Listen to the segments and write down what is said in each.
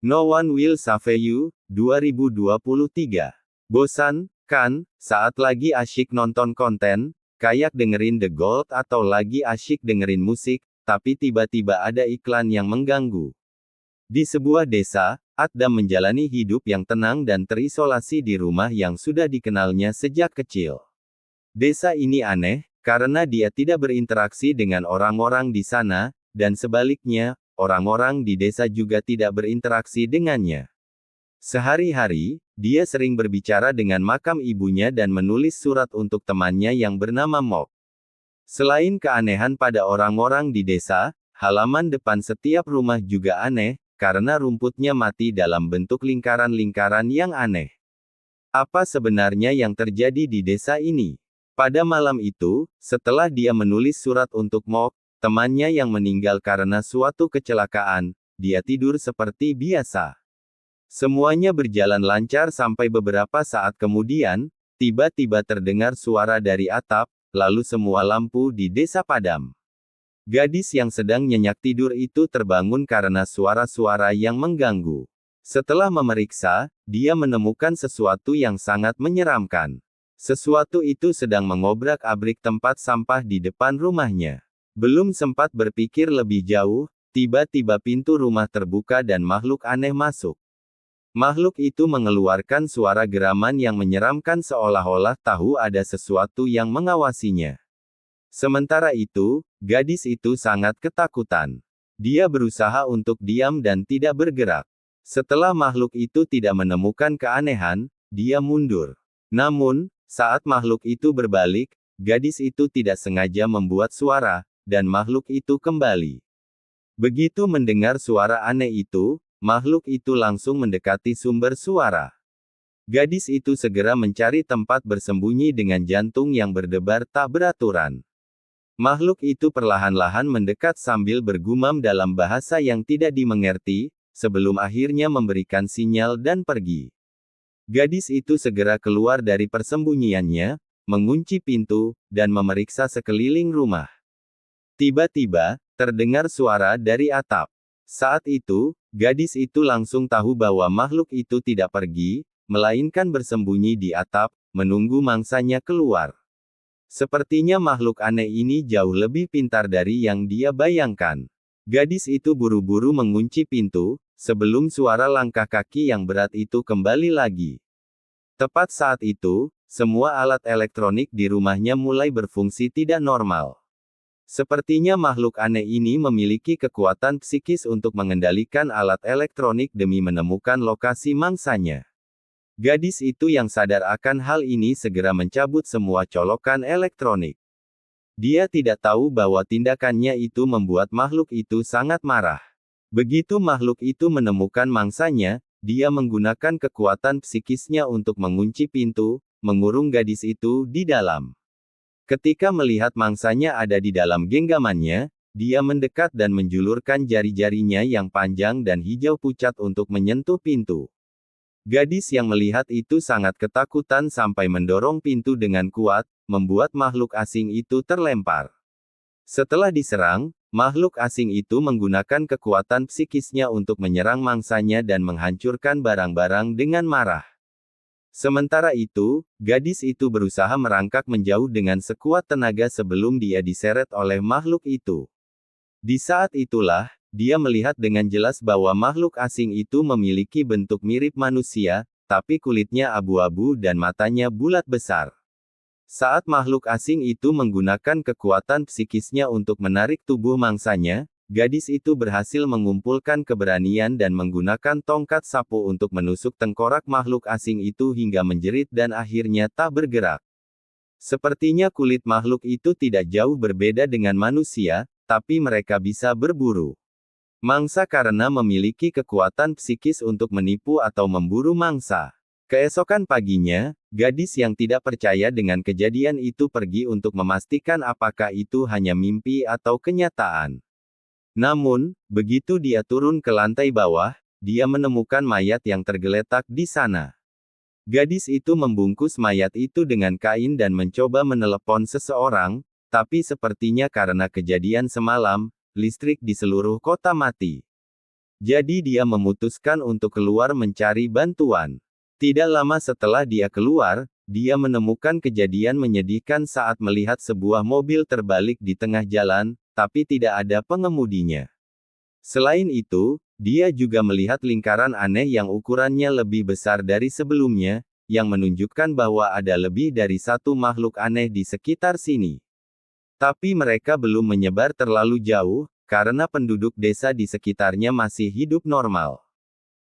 No One Will Save You, 2023. Bosan, kan, saat lagi asyik nonton konten, kayak dengerin The Gold atau lagi asyik dengerin musik, tapi tiba-tiba ada iklan yang mengganggu. Di sebuah desa, Adam menjalani hidup yang tenang dan terisolasi di rumah yang sudah dikenalnya sejak kecil. Desa ini aneh, karena dia tidak berinteraksi dengan orang-orang di sana, dan sebaliknya, orang-orang di desa juga tidak berinteraksi dengannya. Sehari-hari, dia sering berbicara dengan makam ibunya dan menulis surat untuk temannya yang bernama Mok. Selain keanehan pada orang-orang di desa, halaman depan setiap rumah juga aneh, karena rumputnya mati dalam bentuk lingkaran-lingkaran yang aneh. Apa sebenarnya yang terjadi di desa ini? Pada malam itu, setelah dia menulis surat untuk Mok, temannya yang meninggal karena suatu kecelakaan, dia tidur seperti biasa. Semuanya berjalan lancar sampai beberapa saat kemudian, tiba-tiba terdengar suara dari atap, lalu semua lampu di desa padam. Gadis yang sedang nyenyak tidur itu terbangun karena suara-suara yang mengganggu. Setelah memeriksa, dia menemukan sesuatu yang sangat menyeramkan. Sesuatu itu sedang mengobrak-abrik tempat sampah di depan rumahnya. Belum sempat berpikir lebih jauh, tiba-tiba pintu rumah terbuka dan makhluk aneh masuk. Makhluk itu mengeluarkan suara geraman yang menyeramkan seolah-olah tahu ada sesuatu yang mengawasinya. Sementara itu, gadis itu sangat ketakutan. Dia berusaha untuk diam dan tidak bergerak. Setelah makhluk itu tidak menemukan keanehan, dia mundur. Namun, saat makhluk itu berbalik, gadis itu tidak sengaja membuat suara, dan makhluk itu kembali. Begitu mendengar suara aneh itu, makhluk itu langsung mendekati sumber suara. Gadis itu segera mencari tempat bersembunyi dengan jantung yang berdebar tak beraturan. Makhluk itu perlahan-lahan mendekat sambil bergumam dalam bahasa yang tidak dimengerti, sebelum akhirnya memberikan sinyal dan pergi. Gadis itu segera keluar dari persembunyiannya, mengunci pintu, dan memeriksa sekeliling rumah. Tiba-tiba, terdengar suara dari atap. Saat itu, gadis itu langsung tahu bahwa makhluk itu tidak pergi, melainkan bersembunyi di atap, menunggu mangsanya keluar. Sepertinya makhluk aneh ini jauh lebih pintar dari yang dia bayangkan. Gadis itu buru-buru mengunci pintu, sebelum suara langkah kaki yang berat itu kembali lagi. Tepat saat itu, semua alat elektronik di rumahnya mulai berfungsi tidak normal. Sepertinya makhluk aneh ini memiliki kekuatan psikis untuk mengendalikan alat elektronik demi menemukan lokasi mangsanya. Gadis itu yang sadar akan hal ini segera mencabut semua colokan elektronik. Dia tidak tahu bahwa tindakannya itu membuat makhluk itu sangat marah. Begitu makhluk itu menemukan mangsanya, dia menggunakan kekuatan psikisnya untuk mengunci pintu, mengurung gadis itu di dalam. Ketika melihat mangsanya ada di dalam genggamannya, dia mendekat dan menjulurkan jari-jarinya yang panjang dan hijau pucat untuk menyentuh pintu. Gadis yang melihat itu sangat ketakutan sampai mendorong pintu dengan kuat, membuat makhluk asing itu terlempar. Setelah diserang, makhluk asing itu menggunakan kekuatan psikisnya untuk menyerang mangsanya dan menghancurkan barang-barang dengan marah. Sementara itu, gadis itu berusaha merangkak menjauh dengan sekuat tenaga sebelum dia diseret oleh makhluk itu. Di saat itulah, dia melihat dengan jelas bahwa makhluk asing itu memiliki bentuk mirip manusia, tapi kulitnya abu-abu dan matanya bulat besar. Saat makhluk asing itu menggunakan kekuatan psikisnya untuk menarik tubuh mangsanya, gadis itu berhasil mengumpulkan keberanian dan menggunakan tongkat sapu untuk menusuk tengkorak makhluk asing itu hingga menjerit dan akhirnya tak bergerak. Sepertinya kulit makhluk itu tidak jauh berbeda dengan manusia, tapi mereka bisa berburu mangsa karena memiliki kekuatan psikis untuk menipu atau memburu mangsa. Keesokan paginya, gadis yang tidak percaya dengan kejadian itu pergi untuk memastikan apakah itu hanya mimpi atau kenyataan. Namun, begitu dia turun ke lantai bawah, dia menemukan mayat yang tergeletak di sana. Gadis itu membungkus mayat itu dengan kain dan mencoba menelepon seseorang, tapi sepertinya karena kejadian semalam, listrik di seluruh kota mati. Jadi dia memutuskan untuk keluar mencari bantuan. Tidak lama setelah dia keluar, dia menemukan kejadian menyedihkan saat melihat sebuah mobil terbalik di tengah jalan, tapi tidak ada pengemudinya. Selain itu, dia juga melihat lingkaran aneh yang ukurannya lebih besar dari sebelumnya, yang menunjukkan bahwa ada lebih dari satu makhluk aneh di sekitar sini. Tapi mereka belum menyebar terlalu jauh, karena penduduk desa di sekitarnya masih hidup normal.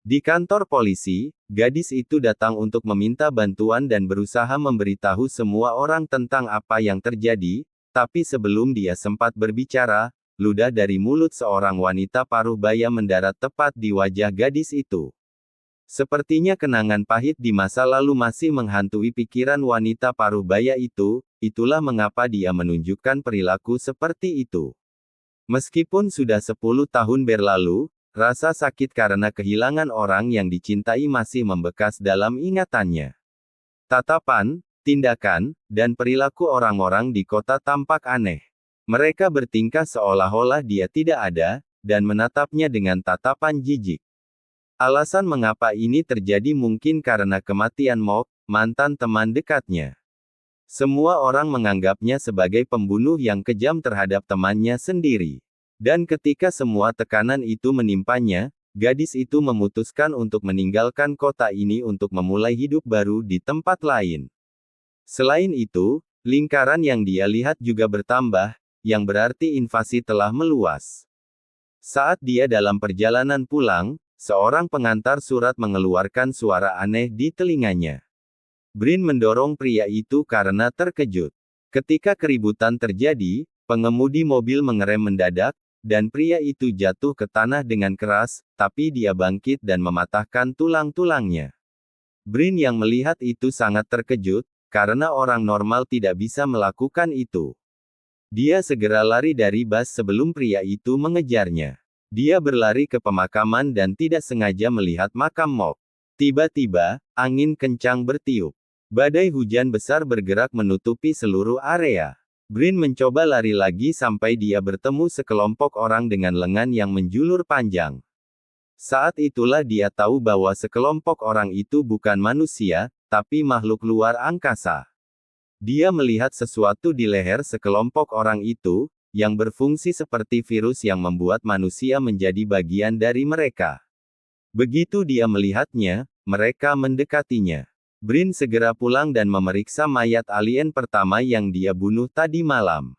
Di kantor polisi, gadis itu datang untuk meminta bantuan dan berusaha memberitahu semua orang tentang apa yang terjadi, tapi sebelum dia sempat berbicara, ludah dari mulut seorang wanita paruh baya mendarat tepat di wajah gadis itu. Sepertinya kenangan pahit di masa lalu masih menghantui pikiran wanita paruh baya itu, itulah mengapa dia menunjukkan perilaku seperti itu. Meskipun sudah 10 tahun berlalu, rasa sakit karena kehilangan orang yang dicintai masih membekas dalam ingatannya. Tatapan, tindakan, dan perilaku orang-orang di kota tampak aneh. Mereka bertingkah seolah-olah dia tidak ada, dan menatapnya dengan tatapan jijik. Alasan mengapa ini terjadi mungkin karena kematian Mok, mantan teman dekatnya. Semua orang menganggapnya sebagai pembunuh yang kejam terhadap temannya sendiri. Dan ketika semua tekanan itu menimpanya, gadis itu memutuskan untuk meninggalkan kota ini untuk memulai hidup baru di tempat lain. Selain itu, lingkaran yang dia lihat juga bertambah, yang berarti invasi telah meluas. Saat dia dalam perjalanan pulang, seorang pengantar surat mengeluarkan suara aneh di telinganya. Brin mendorong pria itu karena terkejut. Ketika keributan terjadi, pengemudi mobil mengerem mendadak, dan pria itu jatuh ke tanah dengan keras, tapi dia bangkit dan mematahkan tulang-tulangnya. Brin yang melihat itu sangat terkejut, karena orang normal tidak bisa melakukan itu. Dia segera lari dari bus sebelum pria itu mengejarnya. Dia berlari ke pemakaman dan tidak sengaja melihat makam Mok. Tiba-tiba, angin kencang bertiup. Badai hujan besar bergerak menutupi seluruh area. Brin mencoba lari lagi sampai dia bertemu sekelompok orang dengan lengan yang menjulur panjang. Saat itulah dia tahu bahwa sekelompok orang itu bukan manusia, tapi makhluk luar angkasa. Dia melihat sesuatu di leher sekelompok orang itu, yang berfungsi seperti virus yang membuat manusia menjadi bagian dari mereka. Begitu dia melihatnya, mereka mendekatinya. Brin segera pulang dan memeriksa mayat alien pertama yang dia bunuh tadi malam.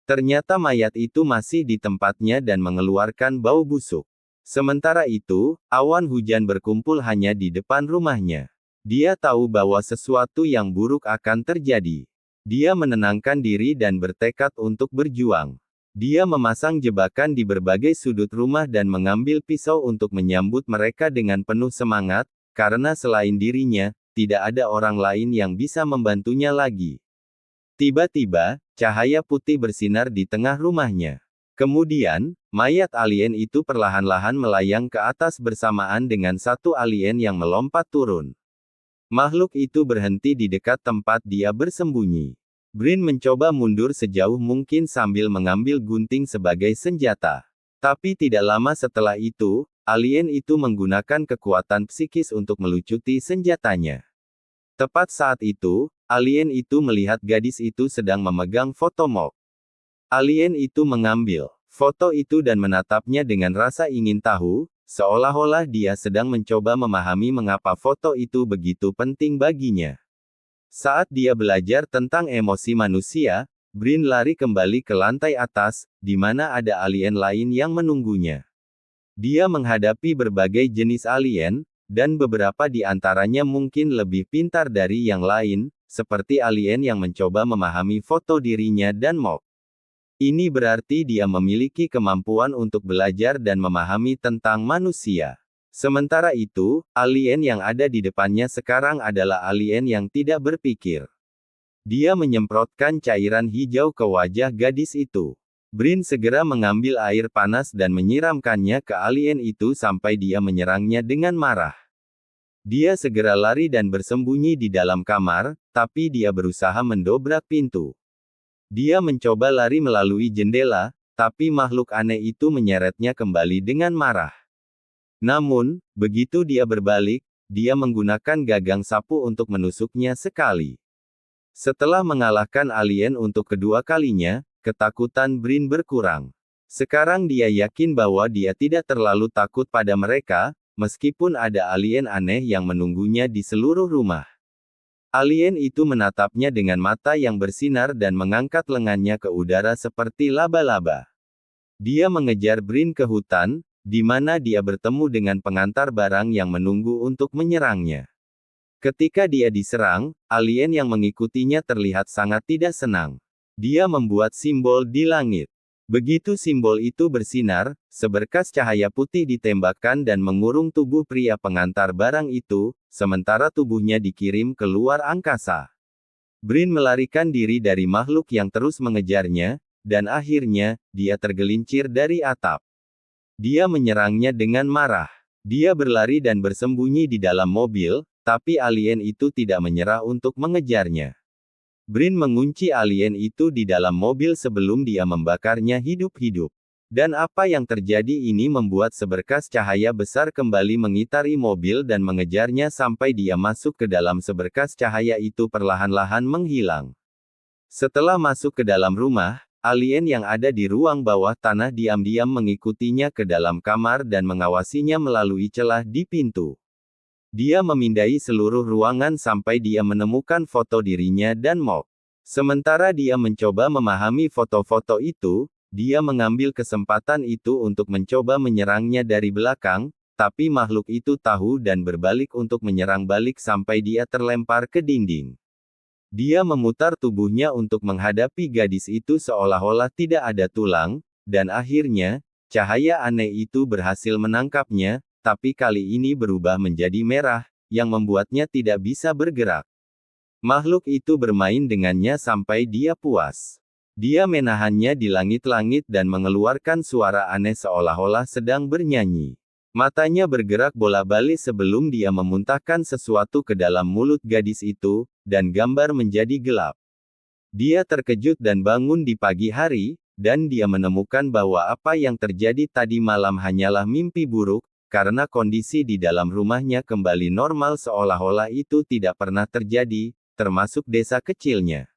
Ternyata mayat itu masih di tempatnya dan mengeluarkan bau busuk. Sementara itu, awan hujan berkumpul hanya di depan rumahnya. Dia tahu bahwa sesuatu yang buruk akan terjadi. Dia menenangkan diri dan bertekad untuk berjuang. Dia memasang jebakan di berbagai sudut rumah dan mengambil pisau untuk menyambut mereka dengan penuh semangat, karena selain dirinya, tidak ada orang lain yang bisa membantunya lagi. Tiba-tiba, cahaya putih bersinar di tengah rumahnya. Kemudian, mayat alien itu perlahan-lahan melayang ke atas bersamaan dengan satu alien yang melompat turun. Makhluk itu berhenti di dekat tempat dia bersembunyi. Brin mencoba mundur sejauh mungkin sambil mengambil gunting sebagai senjata. Tapi tidak lama setelah itu, alien itu menggunakan kekuatan psikis untuk melucuti senjatanya. Tepat saat itu, alien itu melihat gadis itu sedang memegang foto Mok. Alien itu mengambil foto itu dan menatapnya dengan rasa ingin tahu, seolah-olah dia sedang mencoba memahami mengapa foto itu begitu penting baginya. Saat dia belajar tentang emosi manusia, Brin lari kembali ke lantai atas, di mana ada alien lain yang menunggunya. Dia menghadapi berbagai jenis alien, dan beberapa di antaranya mungkin lebih pintar dari yang lain, seperti alien yang mencoba memahami foto dirinya dan Mok. Ini berarti dia memiliki kemampuan untuk belajar dan memahami tentang manusia. Sementara itu, alien yang ada di depannya sekarang adalah alien yang tidak berpikir. Dia menyemprotkan cairan hijau ke wajah gadis itu. Brin segera mengambil air panas dan menyiramkannya ke alien itu sampai dia menyerangnya dengan marah. Dia segera lari dan bersembunyi di dalam kamar, tapi dia berusaha mendobrak pintu. Dia mencoba lari melalui jendela, tapi makhluk aneh itu menyeretnya kembali dengan marah. Namun, begitu dia berbalik, dia menggunakan gagang sapu untuk menusuknya sekali. Setelah mengalahkan alien untuk kedua kalinya, ketakutan Brin berkurang. Sekarang dia yakin bahwa dia tidak terlalu takut pada mereka, meskipun ada alien aneh yang menunggunya di seluruh rumah. Alien itu menatapnya dengan mata yang bersinar dan mengangkat lengannya ke udara seperti laba-laba. Dia mengejar Brin ke hutan, di mana dia bertemu dengan pengantar barang yang menunggu untuk menyerangnya. Ketika dia diserang, alien yang mengikutinya terlihat sangat tidak senang. Dia membuat simbol di langit. Begitu simbol itu bersinar, seberkas cahaya putih ditembakkan dan mengurung tubuh pria pengantar barang itu, sementara tubuhnya dikirim keluar angkasa. Brin melarikan diri dari makhluk yang terus mengejarnya, dan akhirnya, dia tergelincir dari atap. Dia menyerangnya dengan marah. Dia berlari dan bersembunyi di dalam mobil, tapi alien itu tidak menyerah untuk mengejarnya. Brin mengunci alien itu di dalam mobil sebelum dia membakarnya hidup-hidup. Dan apa yang terjadi ini membuat seberkas cahaya besar kembali mengitari mobil dan mengejarnya sampai dia masuk ke dalam seberkas cahaya itu perlahan-lahan menghilang. Setelah masuk ke dalam rumah, alien yang ada di ruang bawah tanah diam-diam mengikutinya ke dalam kamar dan mengawasinya melalui celah di pintu. Dia memindai seluruh ruangan sampai dia menemukan foto dirinya dan Mok. Sementara dia mencoba memahami foto-foto itu, dia mengambil kesempatan itu untuk mencoba menyerangnya dari belakang, tapi makhluk itu tahu dan berbalik untuk menyerang balik sampai dia terlempar ke dinding. Dia memutar tubuhnya untuk menghadapi gadis itu seolah-olah tidak ada tulang, dan akhirnya, cahaya aneh itu berhasil menangkapnya, tapi kali ini berubah menjadi merah, yang membuatnya tidak bisa bergerak. Makhluk itu bermain dengannya sampai dia puas. Dia menahannya di langit-langit dan mengeluarkan suara aneh seolah-olah sedang bernyanyi. Matanya bergerak bola-balik sebelum dia memuntahkan sesuatu ke dalam mulut gadis itu, dan gambar menjadi gelap. Dia terkejut dan bangun di pagi hari, dan dia menemukan bahwa apa yang terjadi tadi malam hanyalah mimpi buruk, karena kondisi di dalam rumahnya kembali normal seolah-olah itu tidak pernah terjadi, termasuk desa kecilnya.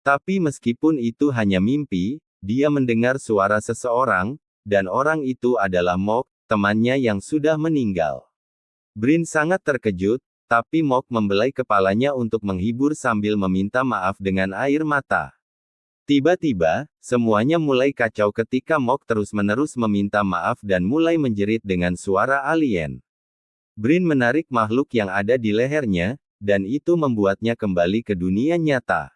Tapi meskipun itu hanya mimpi, dia mendengar suara seseorang, dan orang itu adalah Mok, temannya yang sudah meninggal. Brin sangat terkejut, tapi Mok membelai kepalanya untuk menghibur sambil meminta maaf dengan air mata. Tiba-tiba, semuanya mulai kacau ketika Mok terus-menerus meminta maaf dan mulai menjerit dengan suara alien. Brin menarik makhluk yang ada di lehernya, dan itu membuatnya kembali ke dunia nyata.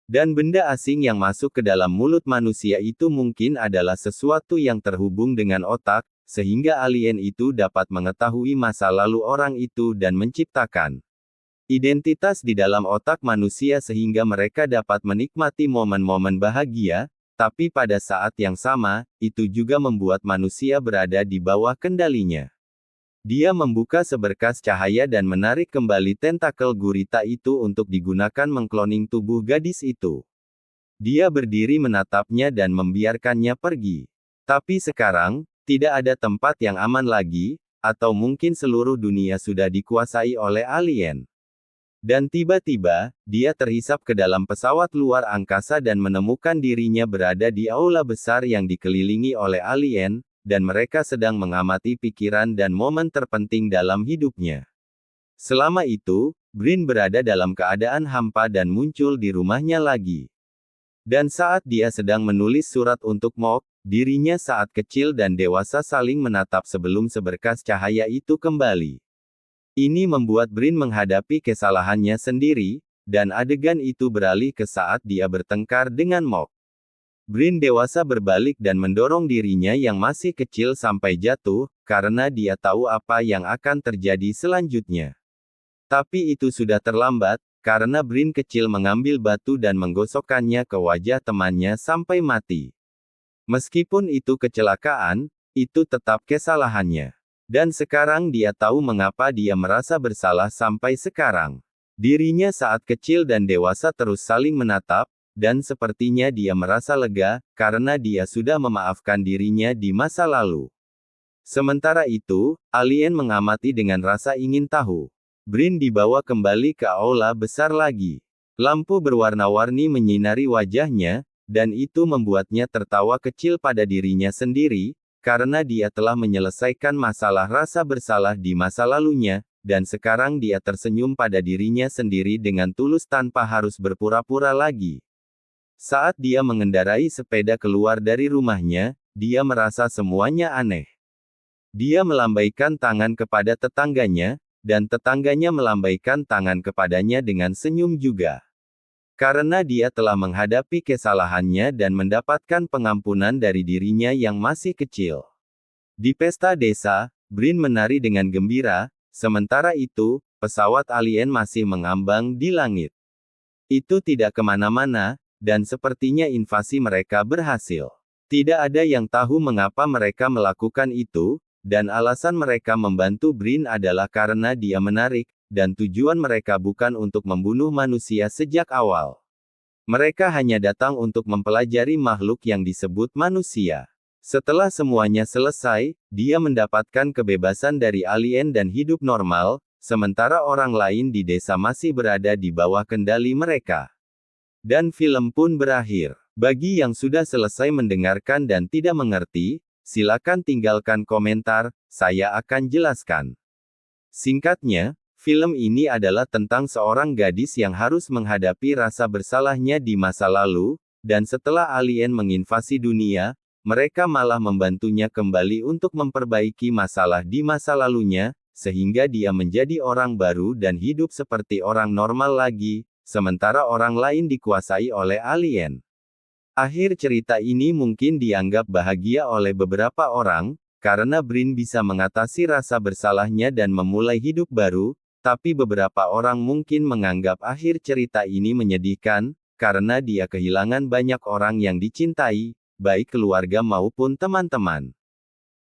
Dan benda asing yang masuk ke dalam mulut manusia itu mungkin adalah sesuatu yang terhubung dengan otak, sehingga alien itu dapat mengetahui masa lalu orang itu dan menciptakan identitas di dalam otak manusia sehingga mereka dapat menikmati momen-momen bahagia, tapi pada saat yang sama, itu juga membuat manusia berada di bawah kendalinya. Dia membuka seberkas cahaya dan menarik kembali tentakel gurita itu untuk digunakan mengkloning tubuh gadis itu. Dia berdiri menatapnya dan membiarkannya pergi. Tapi sekarang, tidak ada tempat yang aman lagi, atau mungkin seluruh dunia sudah dikuasai oleh alien. Dan tiba-tiba, dia terhisap ke dalam pesawat luar angkasa dan menemukan dirinya berada di aula besar yang dikelilingi oleh alien, dan mereka sedang mengamati pikiran dan momen terpenting dalam hidupnya. Selama itu, Brin berada dalam keadaan hampa dan muncul di rumahnya lagi. Dan saat dia sedang menulis surat untuk Mok, dirinya saat kecil dan dewasa saling menatap sebelum seberkas cahaya itu kembali. Ini membuat Brin menghadapi kesalahannya sendiri, dan adegan itu beralih ke saat dia bertengkar dengan Mok. Brin dewasa berbalik dan mendorong dirinya yang masih kecil sampai jatuh, karena dia tahu apa yang akan terjadi selanjutnya. Tapi itu sudah terlambat, karena Brin kecil mengambil batu dan menggosokkannya ke wajah temannya sampai mati. Meskipun itu kecelakaan, itu tetap kesalahannya. Dan sekarang dia tahu mengapa dia merasa bersalah sampai sekarang. Dirinya saat kecil dan dewasa terus saling menatap, dan sepertinya dia merasa lega, karena dia sudah memaafkan dirinya di masa lalu. Sementara itu, alien mengamati dengan rasa ingin tahu. Brin dibawa kembali ke aula besar lagi. Lampu berwarna-warni menyinari wajahnya, dan itu membuatnya tertawa kecil pada dirinya sendiri, karena dia telah menyelesaikan masalah rasa bersalah di masa lalunya, dan sekarang dia tersenyum pada dirinya sendiri dengan tulus tanpa harus berpura-pura lagi. Saat dia mengendarai sepeda keluar dari rumahnya, dia merasa semuanya aneh. Dia melambaikan tangan kepada tetangganya, dan tetangganya melambaikan tangan kepadanya dengan senyum juga. Karena dia telah menghadapi kesalahannya dan mendapatkan pengampunan dari dirinya yang masih kecil. Di pesta desa, Brin menari dengan gembira, sementara itu, pesawat alien masih mengambang di langit. Itu tidak kemana-mana, dan sepertinya invasi mereka berhasil. Tidak ada yang tahu mengapa mereka melakukan itu, dan alasan mereka membantu Brin adalah karena dia menarik, dan tujuan mereka bukan untuk membunuh manusia sejak awal. Mereka hanya datang untuk mempelajari makhluk yang disebut manusia. Setelah semuanya selesai, dia mendapatkan kebebasan dari alien dan hidup normal, sementara orang lain di desa masih berada di bawah kendali mereka. Dan film pun berakhir. Bagi yang sudah selesai mendengarkan dan tidak mengerti, silakan tinggalkan komentar, saya akan jelaskan. Singkatnya, film ini adalah tentang seorang gadis yang harus menghadapi rasa bersalahnya di masa lalu, dan setelah alien menginvasi dunia, mereka malah membantunya kembali untuk memperbaiki masalah di masa lalunya, sehingga dia menjadi orang baru dan hidup seperti orang normal lagi, sementara orang lain dikuasai oleh alien. Akhir cerita ini mungkin dianggap bahagia oleh beberapa orang, karena Brin bisa mengatasi rasa bersalahnya dan memulai hidup baru, tapi beberapa orang mungkin menganggap akhir cerita ini menyedihkan, karena dia kehilangan banyak orang yang dicintai, baik keluarga maupun teman-teman.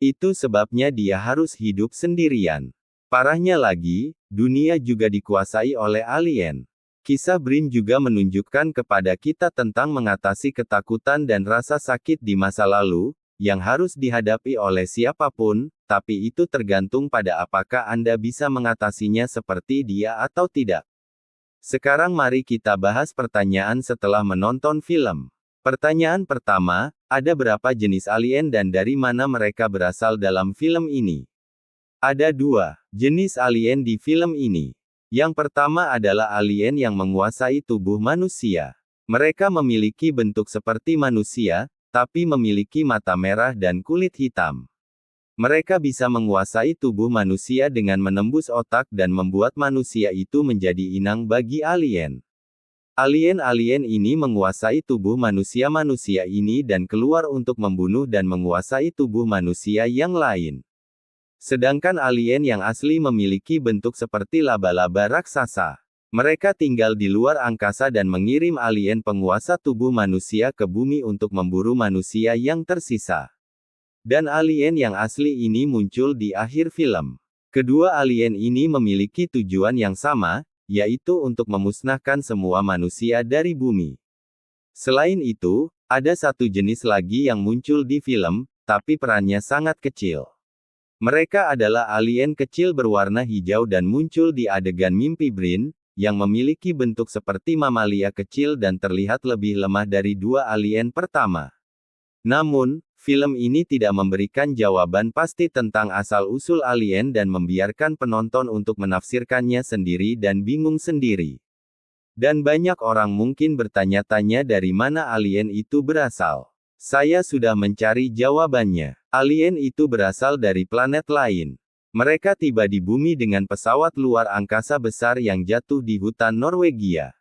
Itu sebabnya dia harus hidup sendirian. Parahnya lagi, dunia juga dikuasai oleh alien. Kisah Brin juga menunjukkan kepada kita tentang mengatasi ketakutan dan rasa sakit di masa lalu, yang harus dihadapi oleh siapapun, tapi itu tergantung pada apakah Anda bisa mengatasinya seperti dia atau tidak. Sekarang mari kita bahas pertanyaan setelah menonton film. Pertanyaan pertama, ada berapa jenis alien dan dari mana mereka berasal dalam film ini? Ada 2 jenis alien di film ini. Yang pertama adalah alien yang menguasai tubuh manusia. Mereka memiliki bentuk seperti manusia, tapi memiliki mata merah dan kulit hitam. Mereka bisa menguasai tubuh manusia dengan menembus otak dan membuat manusia itu menjadi inang bagi alien. Alien-alien ini menguasai tubuh manusia-manusia ini dan keluar untuk membunuh dan menguasai tubuh manusia yang lain. Sedangkan alien yang asli memiliki bentuk seperti laba-laba raksasa. Mereka tinggal di luar angkasa dan mengirim alien penguasa tubuh manusia ke bumi untuk memburu manusia yang tersisa. Dan alien yang asli ini muncul di akhir film. Kedua alien ini memiliki tujuan yang sama, yaitu untuk memusnahkan semua manusia dari bumi. Selain itu, ada satu jenis lagi yang muncul di film, tapi perannya sangat kecil. Mereka adalah alien kecil berwarna hijau dan muncul di adegan mimpi Brin, yang memiliki bentuk seperti mamalia kecil dan terlihat lebih lemah dari 2 alien pertama. Namun, film ini tidak memberikan jawaban pasti tentang asal-usul alien dan membiarkan penonton untuk menafsirkannya sendiri dan bingung sendiri. Dan banyak orang mungkin bertanya-tanya dari mana alien itu berasal. Saya sudah mencari jawabannya. Alien itu berasal dari planet lain. Mereka tiba di bumi dengan pesawat luar angkasa besar yang jatuh di hutan Norwegia.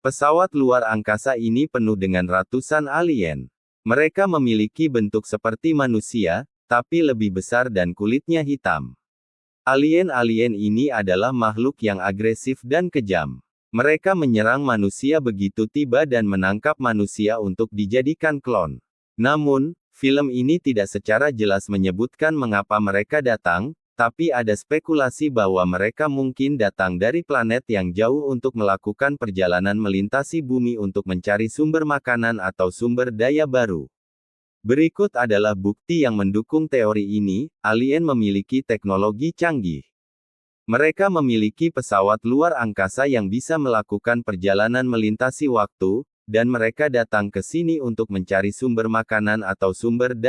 Pesawat luar angkasa ini penuh dengan ratusan alien. Mereka memiliki bentuk seperti manusia, tapi lebih besar dan kulitnya hitam. Alien-alien ini adalah makhluk yang agresif dan kejam. Mereka menyerang manusia begitu tiba dan menangkap manusia untuk dijadikan klon. Namun, film ini tidak secara jelas menyebutkan mengapa mereka datang, tapi ada spekulasi bahwa mereka mungkin datang dari planet yang jauh untuk melakukan perjalanan melintasi bumi untuk mencari sumber makanan atau sumber daya baru. Berikut adalah bukti yang mendukung teori ini, alien memiliki teknologi canggih. Mereka memiliki pesawat luar angkasa yang bisa melakukan perjalanan melintasi waktu, dan mereka datang ke sini untuk mencari sumber makanan atau sumber daya.